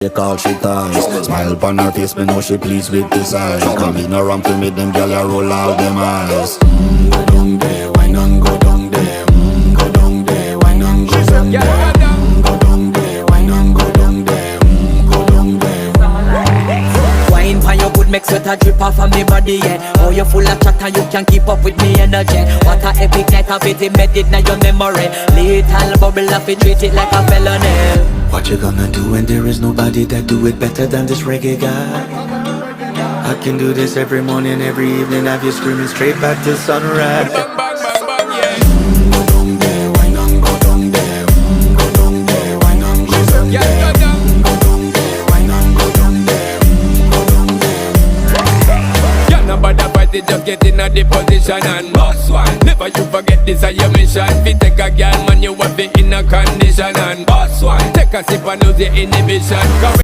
They call she ties. Smile upon her face, me know she pleased with this eyes. Come in around to me, them gyal a roll out them eyes. Go down there, why not go down there? Go down there, why not go down there? Go down there, why not go down there? Go down there. Wine pan your good, make sweat a drip off of me body, yeah. Oh, you full of chatter, you can't keep up with me energy. What a epic night of it, embedded in your memory. Little bubble of it, treat it like a felony. What you gonna do when there is nobody that do it better than this reggae guy? I can do this every morning, every evening, have you screaming straight back to sunrise. Bang, bang, bang, bang, yeah. Go down there, why not go down there? Go down there, why not go down Yeah, there? go down. Go down there, why not go down there? Go down there. Yeah, nobody fight it, just get in a the position and boss one. Never you forget this is your mission. Fi take a girl, man, you have it in a condition and boss one. Take a sip and lose your inhibition.